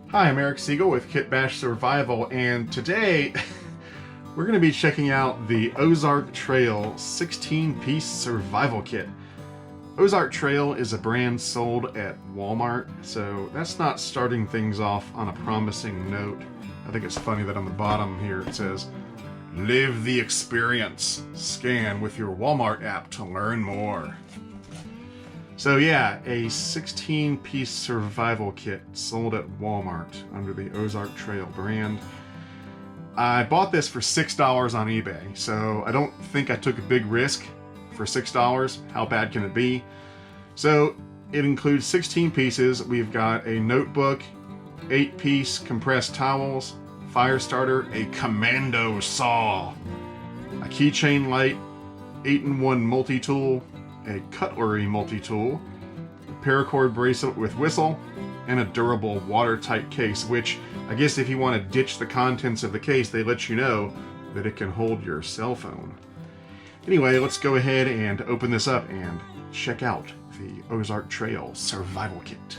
Hi, I'm Eric Siegel with Kit Bash Survival, and today we're going to be checking out the Ozark Trail 16-piece survival kit. Ozark Trail is a brand sold at Walmart, so that's not starting things off on a promising note. I think it's funny that on the bottom here it says, "Live the experience. Scan with your Walmart app to learn more." So yeah, a 16-piece survival kit sold at Walmart under the Ozark Trail brand. I bought this for $6 on eBay, so I don't think I took a big risk for $6. How bad can it be? So it includes 16 pieces. We've got a notebook, 8-piece compressed towels, fire starter, a commando saw, a keychain light, 8-in-1 multi-tool, a cutlery multi-tool, a paracord bracelet with whistle, and a durable watertight case, which I guess if you want to ditch the contents of the case, they let you know that it can hold your cell phone. Anyway, let's go ahead and open this up and check out the Ozark Trail Survival Kit.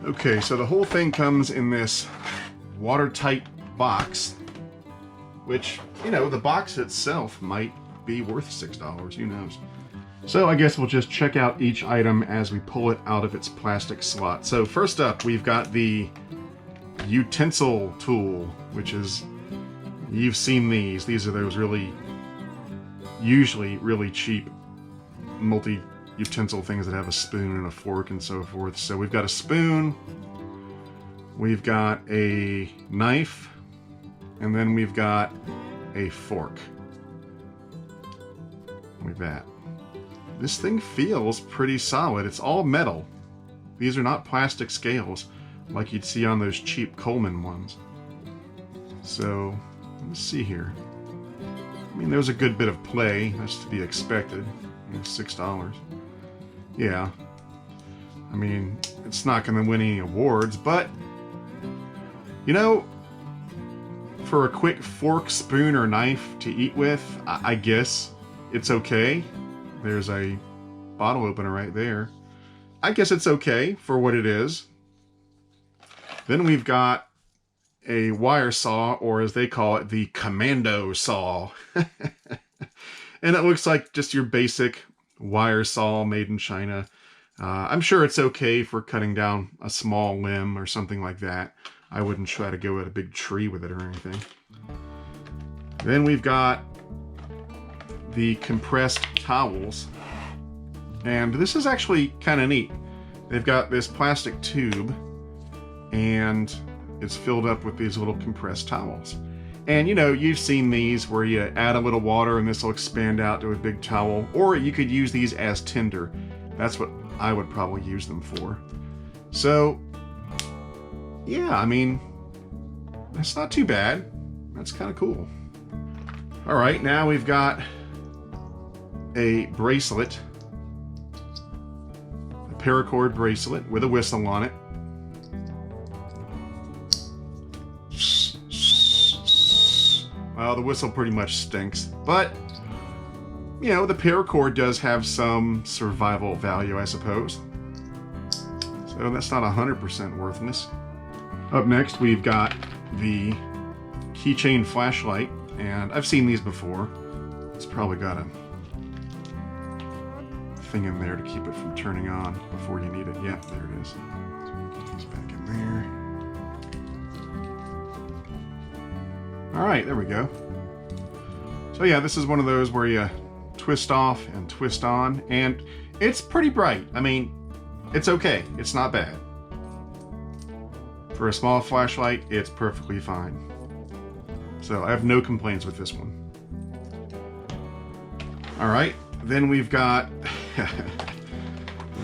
Okay, so the whole thing comes in this watertight box, which, you know, the box itself might be worth $6, who knows. So I guess we'll just check out each item as we pull it out of its plastic slot. So first up, we've got the utensil tool, which is, you've seen these. These are those usually really cheap multi-utensil things that have a spoon and a fork and so forth. So we've got a spoon, we've got a knife, and then we've got a fork. Like that. This thing feels pretty solid. It's all metal. These are not plastic scales like you'd see on those cheap Coleman ones. So, let's see here. I mean, there's a good bit of play. That's to be expected. $6. Yeah. I mean, it's not going to win any awards, but you know, for a quick fork, spoon, or knife to eat with, I guess it's okay. There's a bottle opener right there. I guess it's okay for what it is. Then we've got a wire saw, or as they call it, the commando saw. And it looks like just your basic wire saw made in China. I'm sure it's okay for cutting down a small limb or something like that. I wouldn't try to go at a big tree with it or anything. Then we've got the compressed towels. And this is actually kind of neat. They've got this plastic tube and it's filled up with these little compressed towels. And you know, you've seen these where you add a little water and this will expand out to a big towel. Or you could use these as tinder. That's what I would probably use them for. So, yeah, I mean, that's not too bad. That's kind of cool. All right, now we've got a bracelet, a paracord bracelet with a whistle on it. Well, the whistle pretty much stinks, but you know, the paracord does have some survival value, I suppose. So that's not 100% worthless. Up next, we've got the keychain flashlight, and I've seen these before. It's probably got a thing in there to keep it from turning on before you need it. Yeah, there it is. So we can put these back in there. All right, there we go. So yeah, this is one of those where you twist off and twist on, and it's pretty bright. I mean, it's okay. It's not bad. For a small flashlight, it's perfectly fine. So I have no complaints with this one. All right, then we've got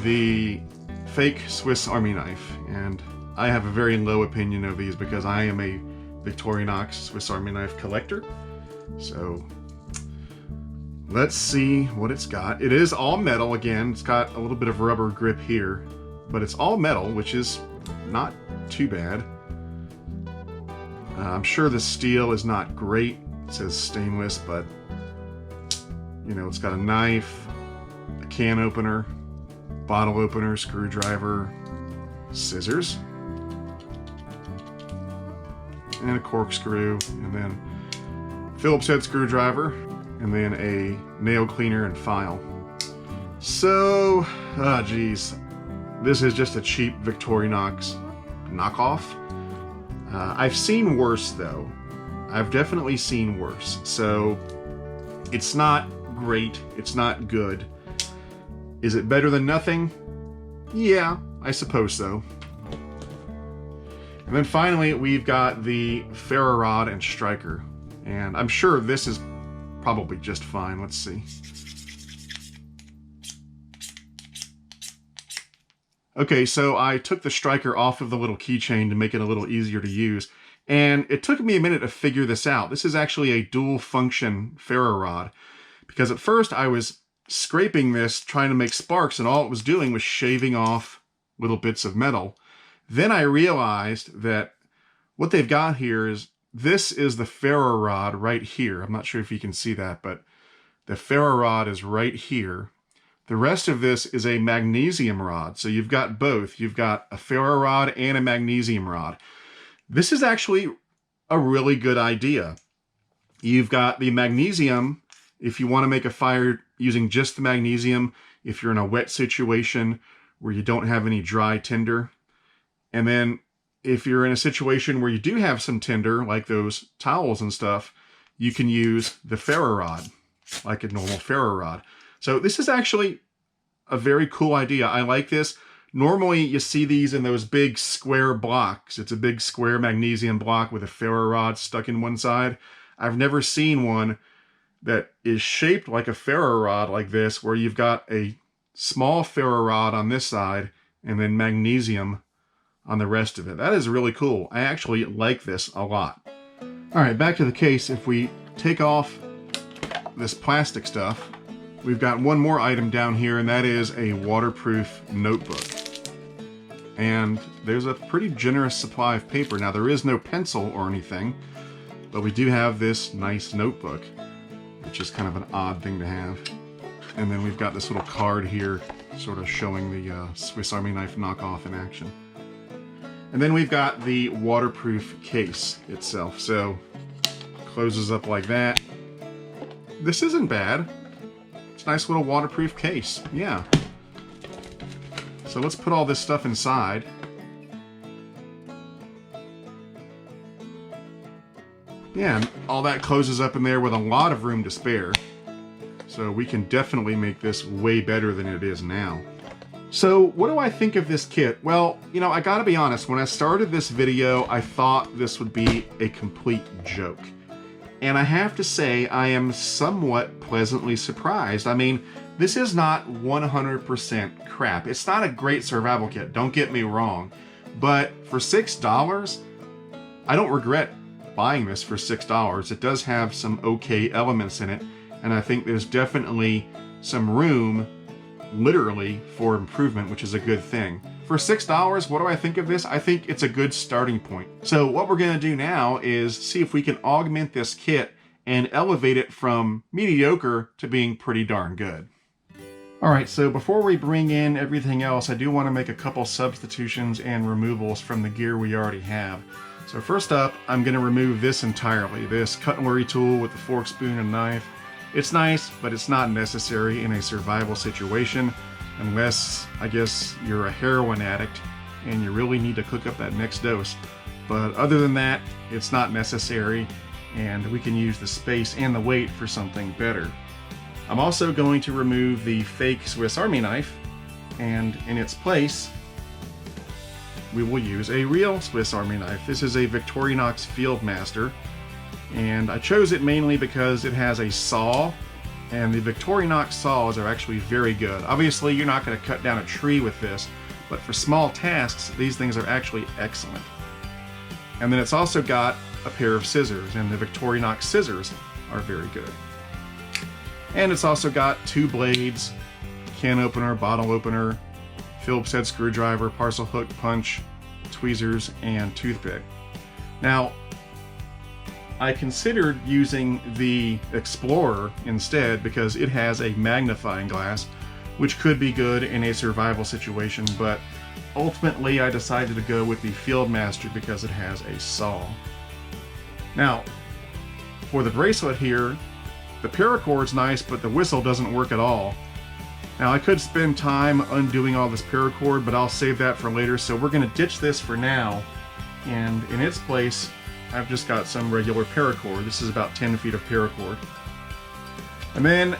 the fake Swiss Army knife, and I have a very low opinion of these because I am a Victorinox Swiss Army knife collector. So let's see what it's got. It is all metal again. It's got a little bit of rubber grip here, but it's all metal, which is not too bad. I'm sure the steel is not great. It says stainless, but You know, it's got a knife, a can opener, bottle opener, screwdriver, scissors, and a corkscrew, and then Phillips head screwdriver, and then a nail cleaner and file. So, geez, this is just a cheap Victorinox knockoff. I've seen worse though. I've definitely seen worse. So, it's not great. It's not good. Is it better than nothing? Yeah, I suppose so. And then finally, we've got the Ferro rod and striker. And I'm sure this is probably just fine. Let's see. Okay, so I took the striker off of the little keychain to make it a little easier to use. And it took me a minute to figure this out. This is actually a dual function ferro rod. Because at first I was scraping this, trying to make sparks, and all it was doing was shaving off little bits of metal. Then I realized that what they've got here is, this is the ferro rod right here. I'm not sure if you can see that, but the ferro rod is right here. The rest of this is a magnesium rod. So you've got both. You've got a ferro rod and a magnesium rod. This is actually a really good idea. You've got the magnesium if you want to make a fire using just the magnesium, if you're in a wet situation where you don't have any dry tinder. And then if you're in a situation where you do have some tinder, like those towels and stuff, you can use the ferro rod, like a normal ferro rod. So this is actually a very cool idea. I like this. Normally you see these in those big square blocks. It's a big square magnesium block with a ferro rod stuck in one side. I've never seen one that is shaped like a ferro rod like this, where you've got a small ferro rod on this side and then magnesium on the rest of it. That is really cool. I actually like this a lot. All right, back to the case. If we take off this plastic stuff, we've got one more item down here, and that is a waterproof notebook. And there's a pretty generous supply of paper. Now, there is no pencil or anything, but we do have this nice notebook, which is kind of an odd thing to have. And then we've got this little card here, sort of showing the Swiss Army knife knockoff in action. And then we've got the waterproof case itself. So, closes up like that. This isn't bad. It's a nice little waterproof case, yeah. So let's put all this stuff inside. Yeah, and all that closes up in there with a lot of room to spare. So we can definitely make this way better than it is now. So what do I think of this kit? Well, you know, I gotta be honest, when I started this video, I thought this would be a complete joke. And I have to say, I am somewhat pleasantly surprised. I mean, this is not 100% crap. It's not a great survival kit, don't get me wrong. But for $6, I don't regret buying this for $6. It does have some okay elements in it, and I think there's definitely some room, literally, for improvement, which is a good thing. For $6, what do I think of this? I think it's a good starting point. So what we're going to do now is see if we can augment this kit and elevate it from mediocre to being pretty darn good. Alright, so before we bring in everything else, I do want to make a couple substitutions and removals from the gear we already have. So first up, I'm going to remove this entirely, this cutlery tool with the fork, spoon, and knife. It's nice, but it's not necessary in a survival situation, unless, I guess, you're a heroin addict and you really need to cook up that next dose. But other than that, it's not necessary, and we can use the space and the weight for something better. I'm also going to remove the fake Swiss Army knife, and in its place, we will use a real Swiss Army knife. This is a Victorinox Fieldmaster, and I chose it mainly because it has a saw, and the Victorinox saws are actually very good. Obviously, you're not going to cut down a tree with this, but for small tasks, these things are actually excellent. And then it's also got a pair of scissors, and the Victorinox scissors are very good. And it's also got two blades, can opener, bottle opener, Phillips head screwdriver, parcel hook, punch, tweezers, and toothpick. Now, I considered using the Explorer instead because it has a magnifying glass, which could be good in a survival situation, but ultimately I decided to go with the Fieldmaster because it has a saw. Now, for the bracelet here, the paracord's nice, but the whistle doesn't work at all. Now, I could spend time undoing all this paracord, but I'll save that for later, so we're going to ditch this for now, and in its place, I've just got some regular paracord. This is about 10 feet of paracord. And then,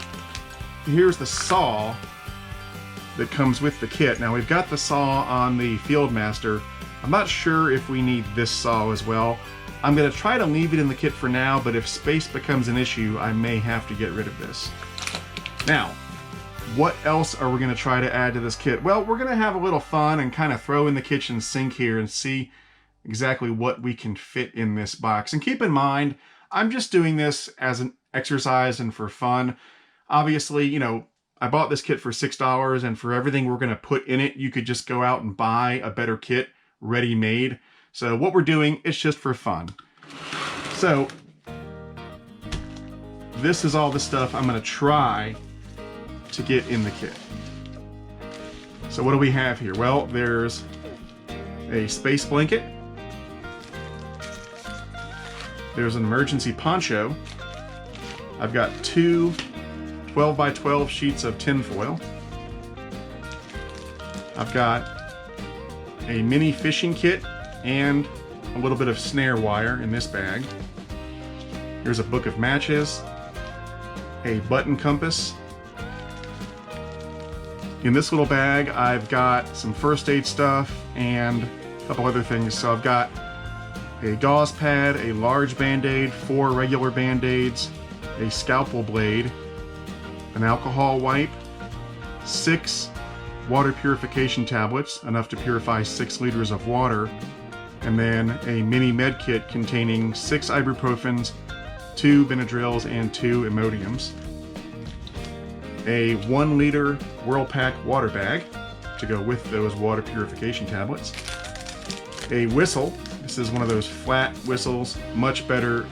here's the saw that comes with the kit. Now, we've got the saw on the Fieldmaster. I'm not sure if we need this saw as well. I'm going to try to leave it in the kit for now, but if space becomes an issue, I may have to get rid of this. Now, what else are we going to try to add to this kit? Well, we're going to have a little fun and kind of throw in the kitchen sink here and see exactly what we can fit in this box. And keep in mind, I'm just doing this as an exercise and for fun. Obviously, you know, I bought this kit for $6, and for everything we're going to put in it, you could just go out and buy a better kit ready-made. So what we're doing, it's just for fun. So this is all the stuff I'm going to try to get in the kit. So what do we have here? Well, there's a space blanket. There's an emergency poncho. I've got two 12 by 12 sheets of tinfoil. I've got a mini fishing kit and a little bit of snare wire in this bag. Here's a book of matches, a button compass. In this little bag, I've got some first aid stuff and a couple other things. So I've got a gauze pad, a large Band-Aid, 4 regular Band-Aids, a scalpel blade, an alcohol wipe, 6 water purification tablets, enough to purify 6 liters of water, and then a mini med kit containing 6 ibuprofens, 2 Benadryls, and 2 Imodiums. A 1 liter Whirlpack water bag to go with those water purification tablets. A whistle. This is one of those flat whistles, much better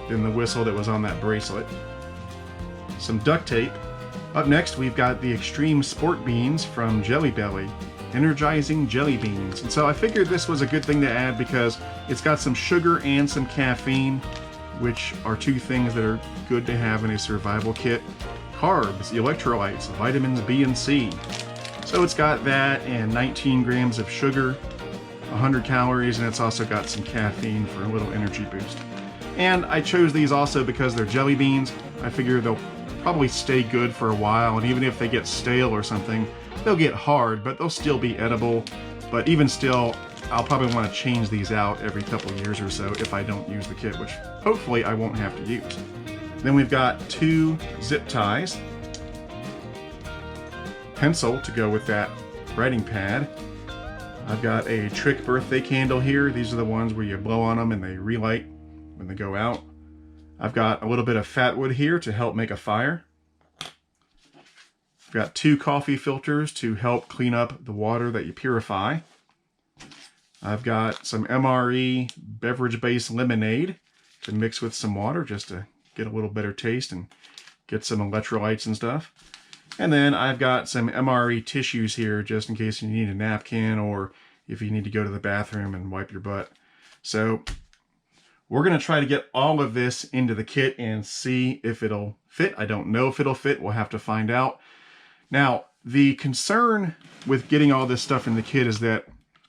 than the whistle that was on that bracelet. Some duct tape. Up next, we've got the Extreme Sport Beans from Jelly Belly. Energizing jelly beans. And so I figured this was a good thing to add because it's got some sugar and some caffeine, which are 2 things that are good to have in a survival kit. Carbs, electrolytes, vitamins B and C. So it's got that and 19 grams of sugar, 100 calories, and it's also got some caffeine for a little energy boost. And I chose these also because they're jelly beans. I figure they'll probably stay good for a while, and even if they get stale or something, they'll get hard, but they'll still be edible. But even still, I'll probably want to change these out every couple of years or so if I don't use the kit, which hopefully I won't have to use. Then we've got 2 zip ties, pencil to go with that writing pad. I've got a trick birthday candle here. These are the ones where you blow on them and they relight when they go out. I've got a little bit of fat wood here to help make a fire. I've got 2 coffee filters to help clean up the water that you purify. I've got some MRE beverage-based lemonade to mix with some water just to get a little better taste and get some electrolytes and stuff. And then I've got some MRE tissues here just in case you need a napkin or if you need to go to the bathroom and wipe your butt. So we're going to try to get all of this into the kit and see if it'll fit. I don't know if it'll fit. We'll have to find out. Now, the concern with getting all this stuff in the kit is that,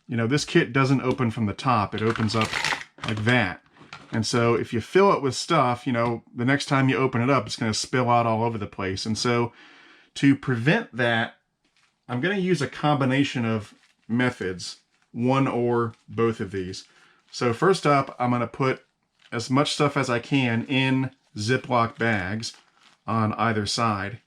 you know, this kit doesn't open from the top. It opens up like that. And so if you fill it with stuff, you know, the next time you open it up, it's going to spill out all over the place. And so to prevent that, I'm going to use a combination of methods, one or both of these. So first up, I'm going to put as much stuff as I can in Ziploc bags on either side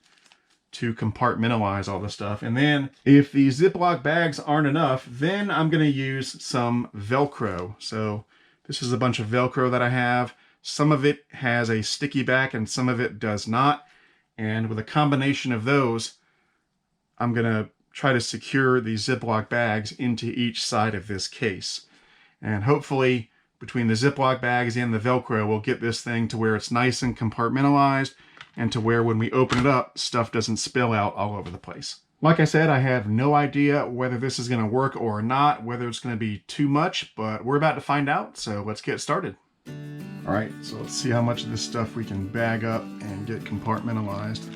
to compartmentalize all the stuff. And then if the Ziploc bags aren't enough, then I'm going to use some Velcro. So this is a bunch of Velcro that I have. Some of it has a sticky back and some of it does not. And with a combination of those, I'm going to try to secure the Ziploc bags into each side of this case. And hopefully between the Ziploc bags and the Velcro, we'll get this thing to where it's nice and compartmentalized, and to where when we open it up, stuff doesn't spill out all over the place. Like I said, I have no idea whether this is going to work or not, whether it's going to be too much, but we're about to find out, so let's get started. All right, so let's see how much of this stuff we can bag up and get compartmentalized.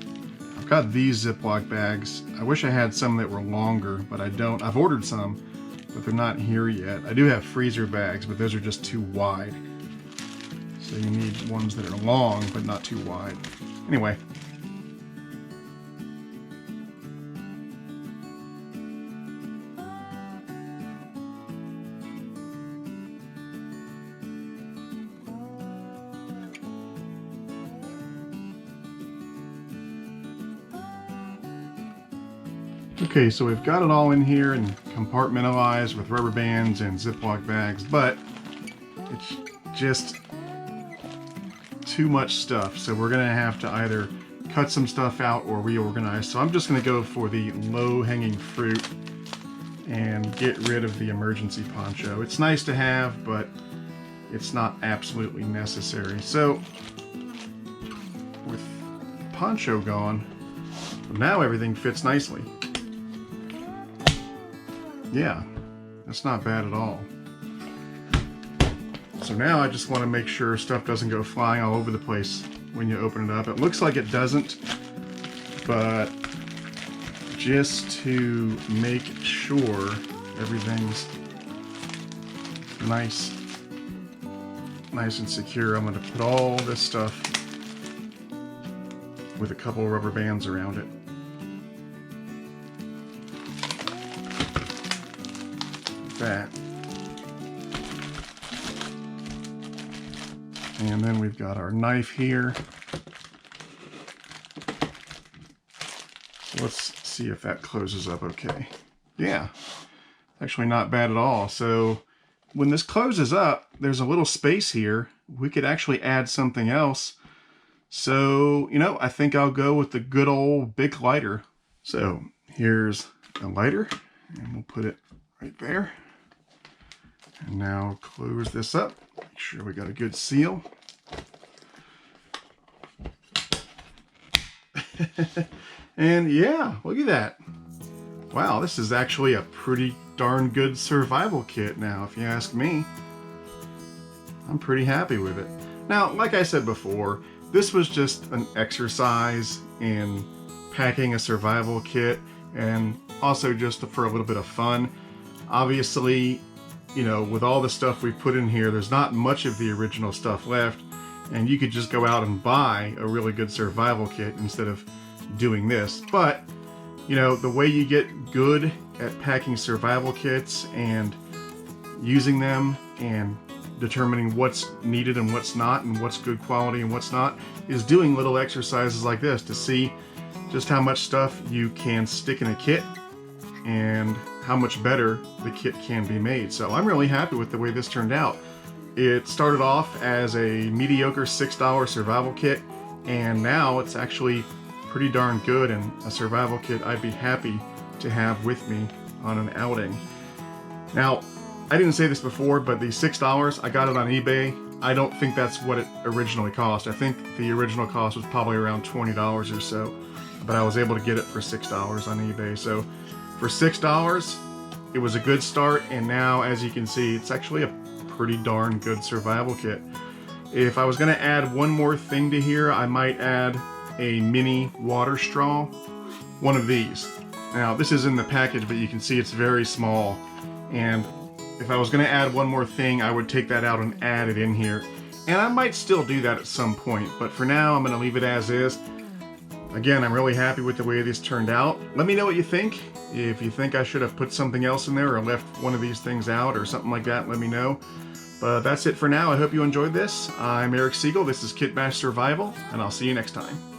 I've got these Ziploc bags. I wish I had some that were longer, but I don't. I've ordered some, but they're not here yet. I do have freezer bags, but those are just too wide. So you need ones that are long, but not too wide. Anyway. Okay, so we've got it all in here and compartmentalized with rubber bands and Ziploc bags, but it's just too much stuff. So we're gonna have to either cut some stuff out or reorganize. So I'm just gonna go for the low-hanging fruit and get rid of the emergency poncho. It's nice to have, but it's not absolutely necessary. So with poncho gone, now everything fits nicely. Yeah, that's not bad at all. So now I just want to make sure stuff doesn't go flying all over the place when you open it up. It looks like it doesn't, but just to make sure everything's nice and secure, I'm going to put all this stuff with a couple of rubber bands around it. That. And then we've got our knife here. So let's see if that closes up okay. Yeah, actually not bad at all. So when this closes up, there's a little space here. We could actually add something else. So, you know, I think I'll go with the good old Bic lighter. So here's a lighter, and we'll put it right there. And now close this up. Make sure we got a good seal. And yeah, look at that. Wow, this is actually a pretty darn good survival kit now, if you ask me. I'm pretty happy with it. Now, like I said before, this was just an exercise in packing a survival kit, and also just for a little bit of fun. Obviously, you know, with all the stuff we've put in here, there's not much of the original stuff left, and you could just go out and buy a really good survival kit instead of doing this. But, you know, the way you get good at packing survival kits and using them and determining what's needed and what's not, and what's good quality and what's not, is doing little exercises like this to see just how much stuff you can stick in a kit and how much better the kit can be made. So I'm really happy with the way this turned out. It started off as a mediocre $6 survival kit, and now it's actually pretty darn good, and a survival kit I'd be happy to have with me on an outing. Now, I didn't say this before, but the $6, I got it on eBay. I don't think that's what it originally cost. I think the original cost was probably around $20 or so, but I was able to get it for $6 on eBay. So for $6, it was a good start, and now, as you can see, it's actually a pretty darn good survival kit. If I was going to add one more thing to here, I might add a mini water straw, one of these. Now, this is in the package, but you can see it's very small, and if I was going to add one more thing, I would take that out and add it in here. And I might still do that at some point, but for now, I'm going to leave it as is. Again, I'm really happy with the way this turned out. Let me know what you think. If you think I should have put something else in there or left one of these things out or something like that, let me know. But that's it for now. I hope you enjoyed this. I'm Eric Siegel. This is Kit Bash Survival, and I'll see you next time.